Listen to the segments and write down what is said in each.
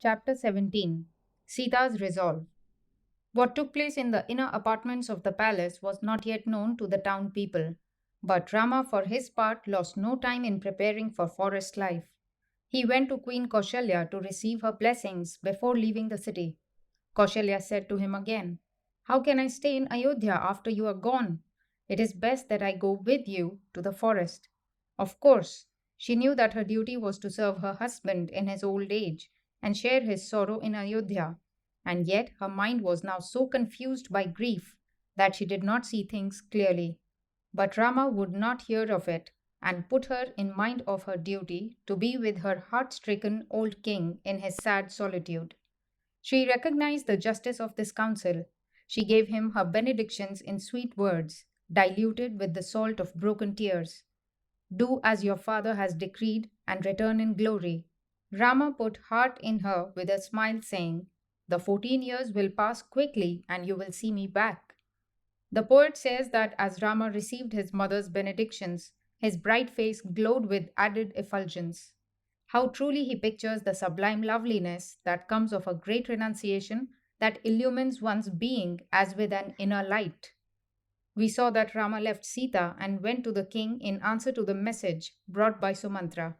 Chapter 17 Sita's Resolve. What took place in the inner apartments of the palace was not yet known to the town people, but Rama, for his part, lost no time in preparing for forest life. He went to Queen Kausalya to receive her blessings before leaving the city. Kausalya said to him again, "How can I stay in Ayodhya after you are gone? It is best that I go with you to the forest." Of course, she knew that her duty was to serve her husband in his old age and share his sorrow in Ayodhya, and yet her mind was now so confused by grief that she did not see things clearly. But Rama would not hear of it and put her in mind of her duty to be with her heart stricken old king in his sad solitude. She recognized the justice of this counsel. She gave him her benedictions in sweet words, diluted with the salt of broken tears. "Do as your father has decreed and return in glory." Rama put heart in her with a smile, saying, "The 14 years will pass quickly and you will see me back." The poet says that as Rama received his mother's benedictions, his bright face glowed with added effulgence. How truly he pictures the sublime loveliness that comes of a great renunciation that illumines one's being as with an inner light. We saw that Rama left Sita and went to the king in answer to the message brought by Sumantra.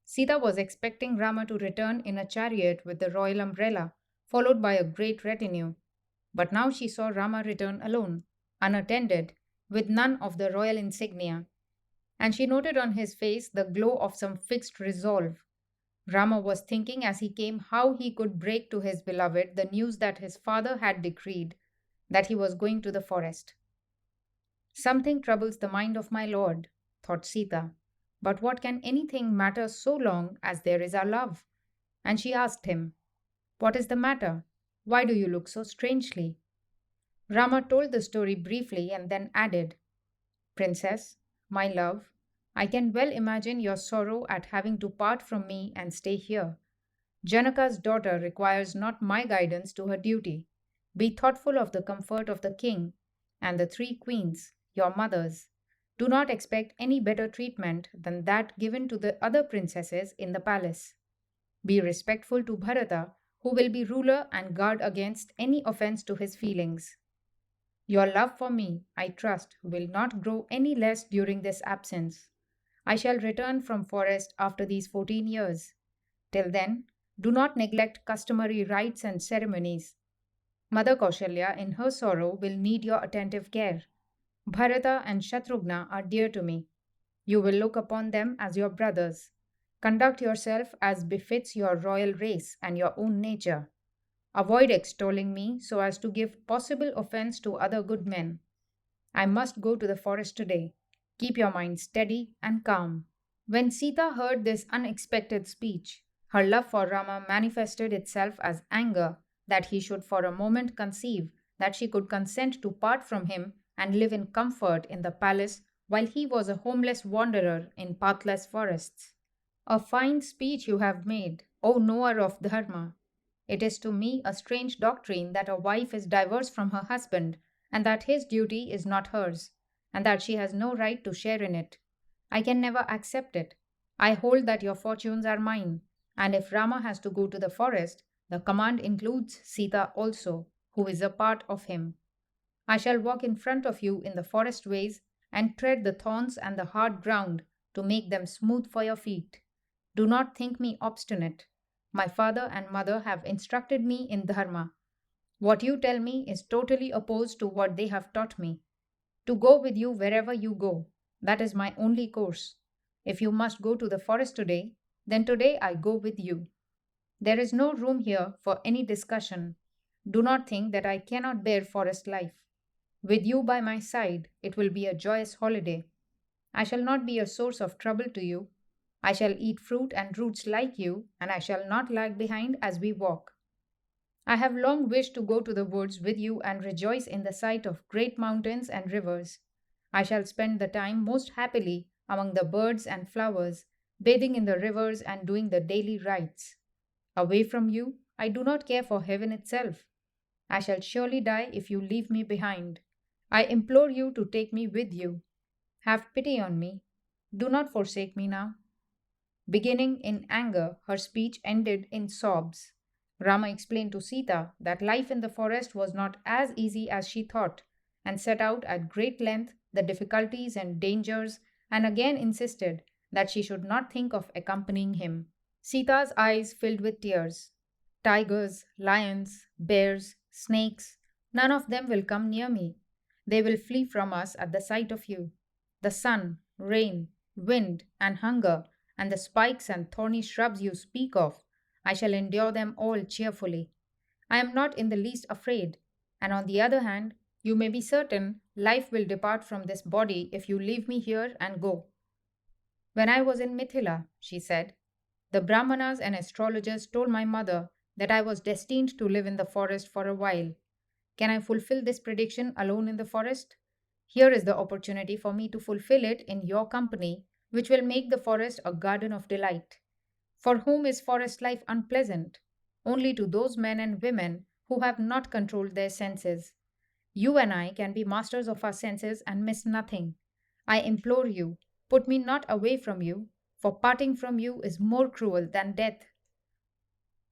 Sita was expecting Rama to return in a chariot with the royal umbrella, followed by a great retinue. But now she saw Rama return alone, unattended, with none of the royal insignia. And she noted on his face the glow of some fixed resolve. Rama was thinking as he came how he could break to his beloved the news that his father had decreed that he was going to the forest. "Something troubles the mind of my lord," thought Sita. "But what can anything matter so long as there is our love?" And she asked him, "What is the matter? Why do you look so strangely?" Rama told the story briefly and then added, "Princess, my love, I can well imagine your sorrow at having to part from me and stay here. Janaka's daughter requires not my guidance to her duty. Be thoughtful of the comfort of the king and the three queens, your mothers. Do not expect any better treatment than that given to the other princesses in the palace. Be respectful to Bharata, who will be ruler and guard against any offense to his feelings. Your love for me, I trust, will not grow any less during this absence. I shall return from forest after these 14 years. Till then, do not neglect customary rites and ceremonies. Mother Kausalya, in her sorrow, will need your attentive care. Bharata and Shatrughna are dear to me. You will look upon them as your brothers. Conduct yourself as befits your royal race and your own nature. Avoid extolling me so as to give possible offense to other good men. I must go to the forest today. Keep your mind steady and calm." When Sita heard this unexpected speech, her love for Rama manifested itself as anger that he should for a moment conceive that she could consent to part from him and live in comfort in the palace while he was a homeless wanderer in pathless forests. "A fine speech you have made, O knower of Dharma. It is to me a strange doctrine that a wife is diverse from her husband, and that his duty is not hers, and that she has no right to share in it. I can never accept it. I hold that your fortunes are mine, and if Rama has to go to the forest, the command includes Sita also, who is a part of him. I shall walk in front of you in the forest ways and tread the thorns and the hard ground to make them smooth for your feet. Do not think me obstinate. My father and mother have instructed me in Dharma. What you tell me is totally opposed to what they have taught me. To go with you wherever you go, that is my only course. If you must go to the forest today, then today I go with you. There is no room here for any discussion. Do not think that I cannot bear forest life. With you by my side, it will be a joyous holiday. I shall not be a source of trouble to you. I shall eat fruit and roots like you, and I shall not lag behind as we walk. I have long wished to go to the woods with you and rejoice in the sight of great mountains and rivers. I shall spend the time most happily among the birds and flowers, bathing in the rivers and doing the daily rites. Away from you, I do not care for heaven itself. I shall surely die if you leave me behind. I implore you to take me with you. Have pity on me. Do not forsake me now." Beginning in anger, her speech ended in sobs. Rama explained to Sita that life in the forest was not as easy as she thought and set out at great length the difficulties and dangers and again insisted that she should not think of accompanying him. Sita's eyes filled with tears. Tigers, lions, bears, snakes, none of them will come near me. They will flee from us at the sight of you. The sun, rain, wind, and hunger, and the spikes and thorny shrubs you speak of, I shall endure them all cheerfully. I am not in the least afraid, and on the other hand, you may be certain life will depart from this body if you leave me here and go. When I was in Mithila, she said, the Brahmanas and astrologers told my mother that I was destined to live in the forest for a while. Can I fulfill this prediction alone in the forest? Here is the opportunity for me to fulfill it in your company, which will make the forest a garden of delight. For whom is forest life unpleasant? Only to those men and women who have not controlled their senses. You and I can be masters of our senses and miss nothing. I implore you, put me not away from you, for parting from you is more cruel than death.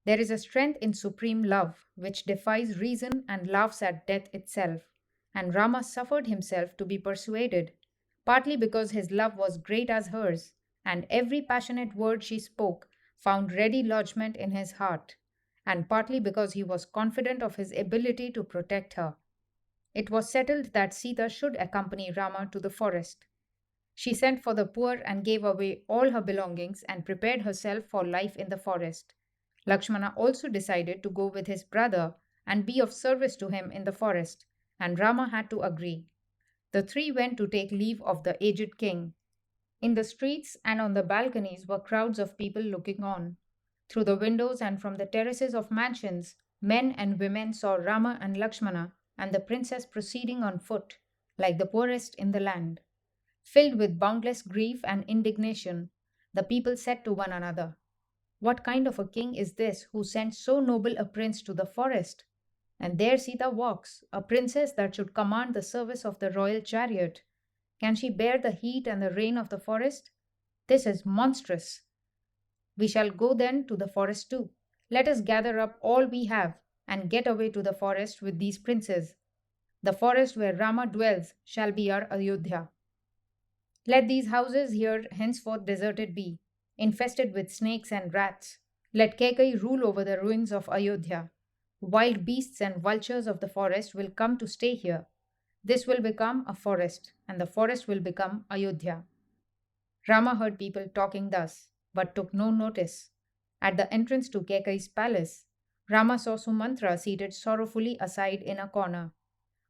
There is a strength in supreme love which defies reason and laughs at death itself. And Rama suffered himself to be persuaded, partly because his love was great as hers, and every passionate word she spoke found ready lodgment in his heart, and partly because he was confident of his ability to protect her. It was settled that Sita should accompany Rama to the forest. She sent for the poor and gave away all her belongings and prepared herself for life in the forest. Lakshmana also decided to go with his brother and be of service to him in the forest, and Rama had to agree. The three went to take leave of the aged king. In the streets and on the balconies were crowds of people looking on. Through the windows and from the terraces of mansions, men and women saw Rama and Lakshmana and the princess proceeding on foot, like the poorest in the land. Filled with boundless grief and indignation, the people said to one another, what kind of a king is this who sent so noble a prince to the forest? And there Sita walks, a princess that should command the service of the royal chariot. Can she bear the heat and the rain of the forest? This is monstrous. We shall go then to the forest too. Let us gather up all we have and get away to the forest with these princes. The forest where Rama dwells shall be our Ayodhya. Let these houses here henceforth deserted be, infested with snakes and rats. Let Kekai rule over the ruins of Ayodhya. Wild beasts and vultures of the forest will come to stay here. This will become a forest, and the forest will become Ayodhya. Rama heard people talking thus, but took no notice. At the entrance to Kekai's palace, Rama saw Sumantra seated sorrowfully aside in a corner.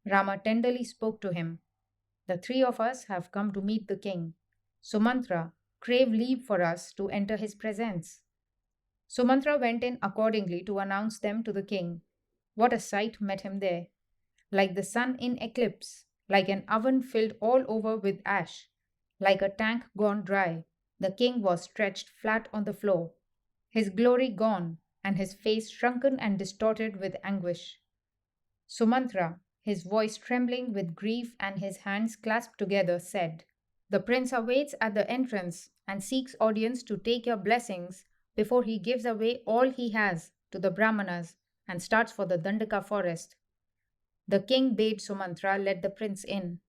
Rama tenderly spoke to him. The three of us have come to meet the king. Sumantra, crave leave for us to enter his presence. Sumantra went in accordingly to announce them to the king. What a sight met him there! Like the sun in eclipse, like an oven filled all over with ash, like a tank gone dry, the king was stretched flat on the floor, his glory gone, and his face shrunken and distorted with anguish. Sumantra, his voice trembling with grief and his hands clasped together, said, the prince awaits at the entrance and seeks audience to take your blessings before he gives away all he has to the Brahmanas and starts for the Dandaka forest. The king bade Sumantra let the prince in.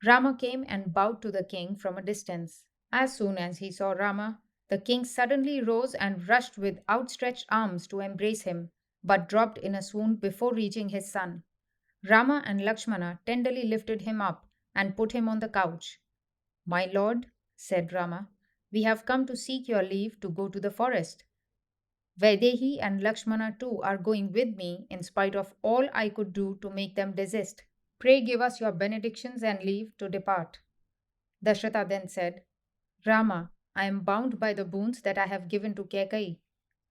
Rama came and bowed to the king from a distance. As soon as he saw Rama, the king suddenly rose and rushed with outstretched arms to embrace him, but dropped in a swoon before reaching his son. Rama and Lakshmana tenderly lifted him up and put him on the couch. My lord, said Rama, we have come to seek your leave to go to the forest. Vaidehi and Lakshmana too are going with me in spite of all I could do to make them desist. Pray give us your benedictions and leave to depart. Dasharatha then said, Rama, I am bound by the boons that I have given to Kekai.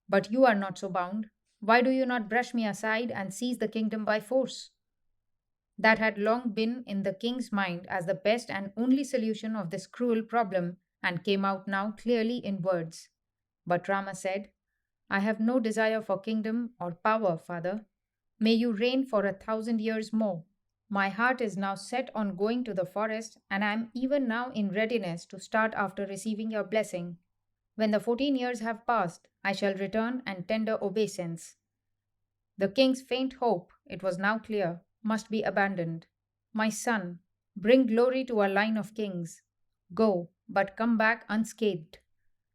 But you are not so bound. Why do you not brush me aside and seize the kingdom by force? That had long been in the king's mind as the best and only solution of this cruel problem and came out now clearly in words. But Rama said, I have no desire for kingdom or power, father. May you reign for 1,000 years more. My heart is now set on going to the forest, and I am even now in readiness to start after receiving your blessing. When the 14 years have passed, I shall return and tender obeisance. The king's faint hope, it was now clear, must be abandoned. My son, bring glory to our line of kings. Go, but come back unscathed.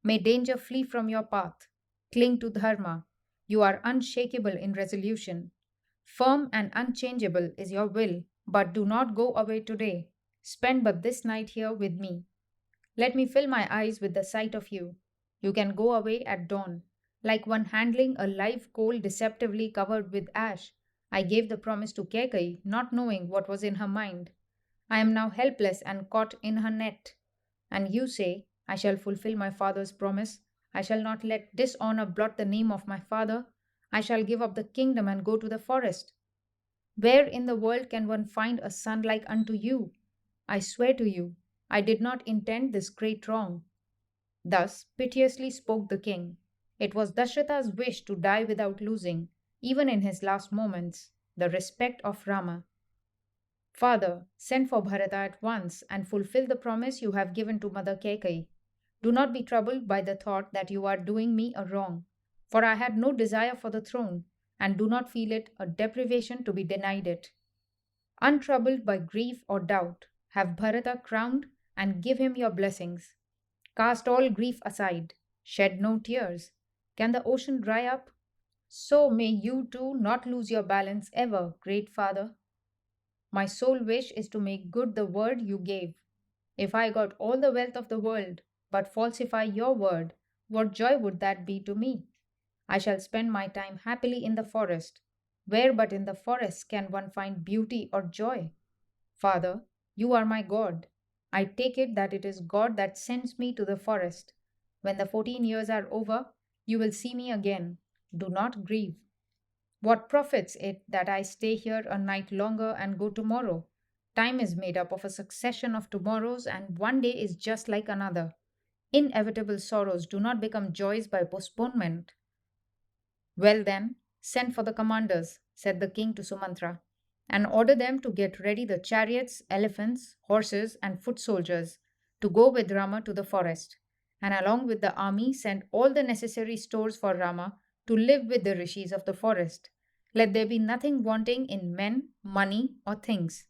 May danger flee from your path. Cling to Dharma. You are unshakable in resolution. Firm and unchangeable is your will, but do not go away today. Spend but this night here with me. Let me fill my eyes with the sight of you. You can go away at dawn. Like one handling a live coal deceptively covered with ash, I gave the promise to Kekai, not knowing what was in her mind. I am now helpless and caught in her net. And you say, I shall fulfill my father's promise. I shall not let dishonor blot the name of my father. I shall give up the kingdom and go to the forest. Where in the world can one find a son like unto you? I swear to you, I did not intend this great wrong. Thus piteously spoke the king. It was Dasharatha's wish to die without losing, even in his last moments, the respect of Rama. Father, send for Bharata at once and fulfill the promise you have given to Mother Kekai. Do not be troubled by the thought that you are doing me a wrong, for I had no desire for the throne, and do not feel it a deprivation to be denied it. Untroubled by grief or doubt, have Bharata crowned and give him your blessings. Cast all grief aside, shed no tears. Can the ocean dry up? So may you too not lose your balance ever, great Father. My sole wish is to make good the word you gave. If I got all the wealth of the world, but falsify your word, what joy would that be to me? I shall spend my time happily in the forest. Where but in the forest can one find beauty or joy? Father, you are my God. I take it that it is God that sends me to the forest. When the 14 years are over, you will see me again. Do not grieve. What profits it that I stay here a night longer and go tomorrow? Time is made up of a succession of tomorrows, and one day is just like another. Inevitable sorrows do not become joys by postponement. Well then, send for the commanders, said the king to Sumantra, and order them to get ready the chariots, elephants, horses, and foot soldiers to go with Rama to the forest, and along with the army send all the necessary stores for Rama to live with the rishis of the forest. Let there be nothing wanting in men, money, or things.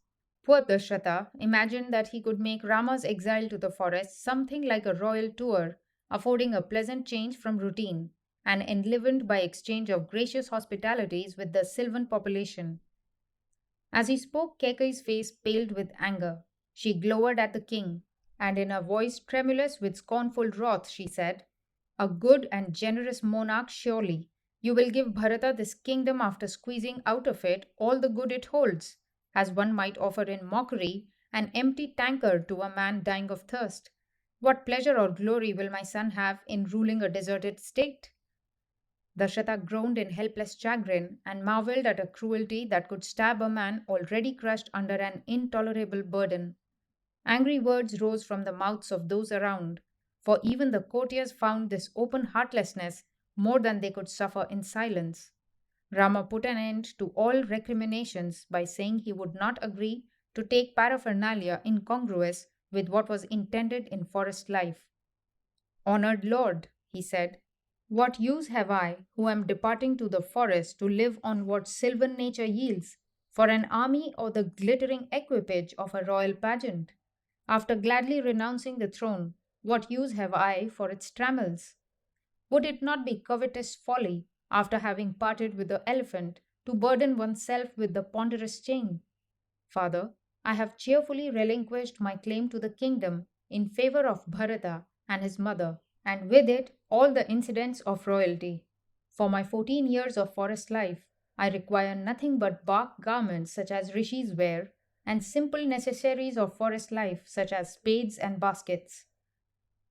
Poor Dasharatha imagined that he could make Rama's exile to the forest something like a royal tour, affording a pleasant change from routine, and enlivened by exchange of gracious hospitalities with the sylvan population. As he spoke, Kekai's face paled with anger. She glowered at the king, and in a voice tremulous with scornful wrath, she said, A good and generous monarch, surely. You will give Bharata this kingdom after squeezing out of it all the good it holds, as one might offer in mockery an empty tankard to a man dying of thirst. What pleasure or glory will my son have in ruling a deserted state? Dasharatha groaned in helpless chagrin and marveled at a cruelty that could stab a man already crushed under an intolerable burden. Angry words rose from the mouths of those around, for even the courtiers found this open heartlessness more than they could suffer in silence. Rama put an end to all recriminations by saying he would not agree to take paraphernalia incongruous with what was intended in forest life. Honored Lord, he said, what use have I, who am departing to the forest to live on what sylvan nature yields, for an army or the glittering equipage of a royal pageant? After gladly renouncing the throne, what use have I for its trammels? Would it not be covetous folly, after having parted with the elephant, to burden oneself with the ponderous chain? Father, I have cheerfully relinquished my claim to the kingdom in favor of Bharata and his mother, and with it all the incidents of royalty. For my 14 years of forest life, I require nothing but bark garments such as rishis wear, and simple necessaries of forest life such as spades and baskets.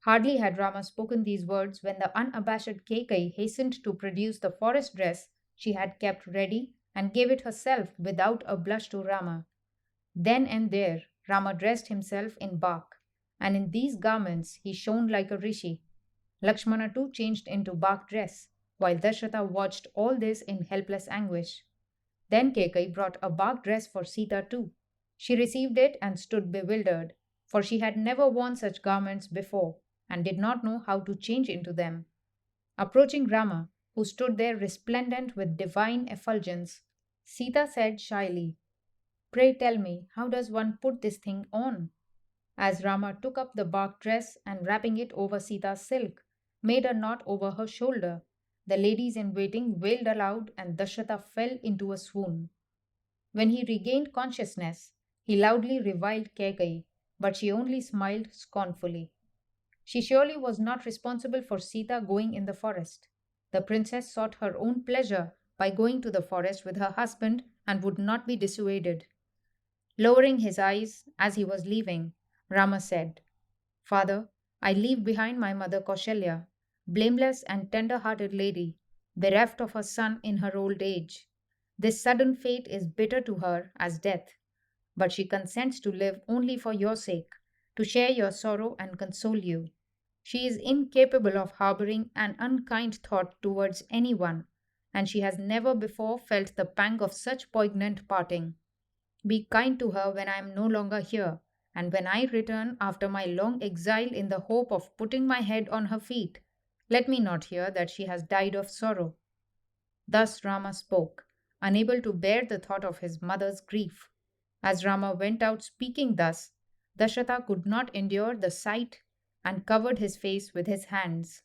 Hardly had Rama spoken these words when the unabashed Kekai hastened to produce the forest dress she had kept ready and gave it herself without a blush to Rama. Then and there, Rama dressed himself in bark, and in these garments he shone like a rishi. Lakshmana too changed into bark dress, while Dasharatha watched all this in helpless anguish. Then Kekai brought a bark dress for Sita too. She received it and stood bewildered, for she had never worn such garments before, and did not know how to change into them. Approaching Rama, who stood there resplendent with divine effulgence. Sita said shyly, "Pray tell me, how does one put this thing on?" As Rama took up the bark dress and wrapping it over Sita's silk, made a knot over her shoulder, the ladies in waiting wailed aloud and Dasharatha fell into a swoon. When he regained consciousness, he loudly reviled Kekai, but she only smiled scornfully. She surely was not responsible for Sita going in the forest. The princess sought her own pleasure by going to the forest with her husband and would not be dissuaded. Lowering his eyes as he was leaving, Rama said, "Father, I leave behind my mother Kausalya, blameless and tender hearted lady, bereft of her son in her old age. This sudden fate is bitter to her as death, but she consents to live only for your sake, to share your sorrow and console you. She is incapable of harboring an unkind thought towards anyone, and she has never before felt the pang of such poignant parting. Be kind to her when I am no longer here, and when I return after my long exile in the hope of putting my head on her feet, let me not hear that she has died of sorrow." Thus Rama spoke, unable to bear the thought of his mother's grief. As Rama went out speaking thus, Dasharatha could not endure the sight and covered his face with his hands.